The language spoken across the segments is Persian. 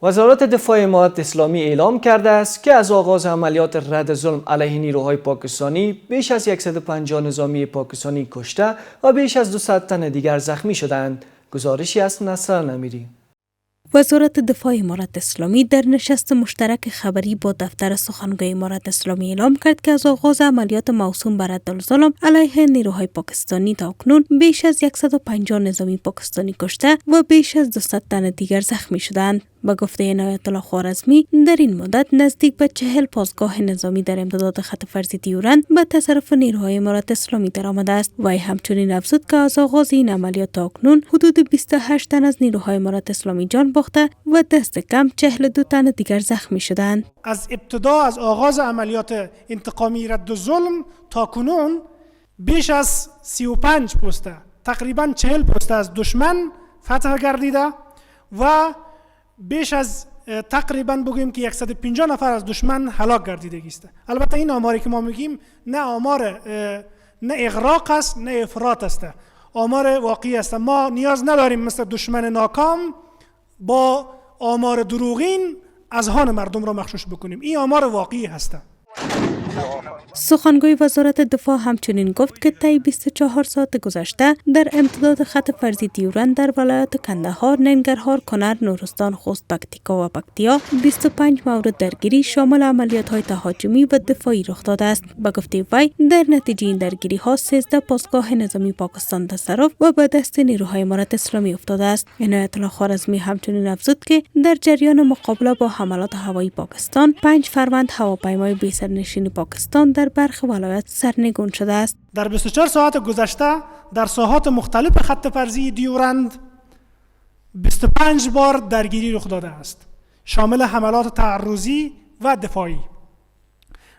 وزارت دفاع امارات اسلامی اعلام کرده است که از آغاز عملیات رد ظلم علیه نیروهای پاکستانی بیش از 150 نظامی پاکستانی کشته و بیش از 200 تن دیگر زخمی شدند. گزارشی از نصر امیری. وزارت دفاع امارات اسلامی در نشست مشترک خبری با دفتر سخنگوی امارات اسلامی اعلام کرد که از آغاز عملیات موسوم بر رد علیه نیروهای پاکستانی تا اکنون بیش از 150 نظامی پاکستانی کشته و بیش از 200 تن دیگر زخمی شدند. با گفته عنایت الله خوارزمی، در این مدت نزدیک به 40 پاسگاه نظامی در امتداد خط فرضی دیورند به تصرف نیروهای امارات اسلامی درآمده است. وی همچنین افزود که از آغاز این عملیات تا اکنون حدود 28 تن از نیروهای امارات اسلامی جان باخته و دست کم 42 تن دیگر زخمی شدند. از ابتدا از آغاز عملیات انتقامی رد ظلم تا کنون بیش از 35 پسته، تقریبا 40 پسته از دشمن فتح گردیده و بیش از تقریبا بگوییم که 150 نفر از دشمن هلاک گردیده است. البته این آماری که ما میگیم نه آمار نه اغراق است نه افراط است، آمار واقعی است. ما نیاز نداریم مثل دشمن ناکام با آمار دروغین اذهان مردم را مغشوش بکنیم. این آمار واقعی هست. سخنگوی وزارت دفاع همچنین گفت که طی 24 ساعت گذشته در امتداد خط فرضی دیورند در ولایات کندهار، ننگرهار، کنر، نورستان، خوست، پکتیکا و پکتیا 25 مورد درگیری شامل عملیات‌های تهاجمی و دفاعی رخ داده است. با گفته وی در نتیجه این درگیری‌ها 13 پاسگاه نظامی پاکستان تصرف و به دست نیروهای امارات اسلامی افتاده است. عنایت الله خوارزمی همچنین افزود که در جریان مقابله با حملات هوایی پاکستان 5 فروند هواپیمای بی‌سرنشین پاکستان در برخی ولایات سرنگون شده است. در 24 ساعت گذشته در ساحات مختلف خط فرضی دیورند 25 بار درگیری رخ داده است، شامل حملات تعرضی و دفاعی.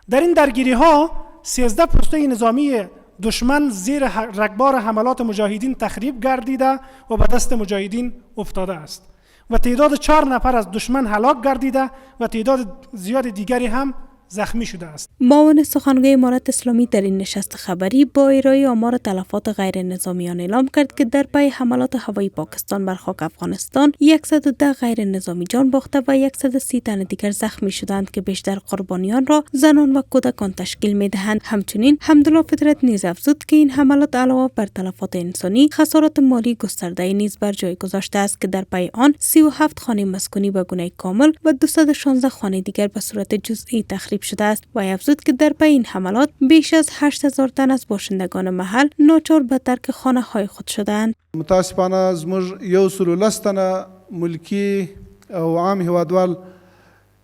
در این درگیری ها 13 پسته نظامی دشمن زیر رگبار حملات مجاهدین تخریب گردیده و به دست مجاهدین افتاده است و تعداد 4 نفر از دشمن هلاک گردیده و تعداد زیاد دیگری هم زخمی شده است. معاون سخنگوی امارات اسلامی در این نشست خبری با ارائه آمار تلفات غیر نظامیان اعلام کرد که در پی حملات هوایی پاکستان بر خاک افغانستان 110 غیر نظامی جان باخته و 130 تن دیگر زخمی شدند که بیشتر قربانیان را زنان و کودکان تشکیل می‌دهند. همچنین حمدالله فطرت نیز افزود که این حملات علاوه بر تلفات انسانی، خسارات مالی گسترده نیز بر جای گذاشته است که در پی آن 37 خانه مسکونی به گونه کامل و 216 خانه دیگر به صورت جزئی تخریب شده است. و افزود که در پی این حملات بیش از 8000 تن از باشندگان محل ناچار به ترک خانه های خود شدند. متاسفانه زموږ 110 تنه ملکی او عام هیوادوال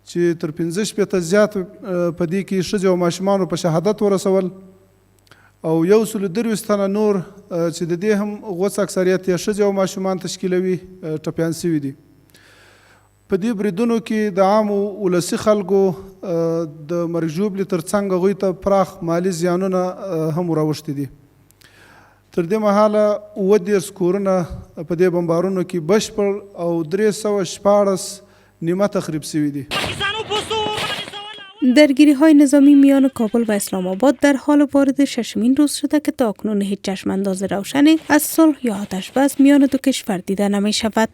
چې تر 15 شپېته زیات په دې کې ښځې او ماشومانو په شهادت ورسول او 123 تنه نور چې د دې هم غوڅ اکثریت یې ښځې او ماشومان تشکیلوي ټپیان شوي دي. په دې بریدونو کې د عامو ولسي خلکو د مرګ ژوبلې تر څنګ هغوی ته پراخ مالي زیانونه هم راوښتي دي. تر دې مهاله 30 کورونه په دې بمبارونو کې بشپړ او 314 نیمه تخریب شوي دي. درگیری های نظامی میان کابل و اسلام آباد در حال وارد 6مین روز شده که تا اکنون هیچ چشم انداز روشنی از صلح یا آتش بس میان دو کشور دیده نمی شود.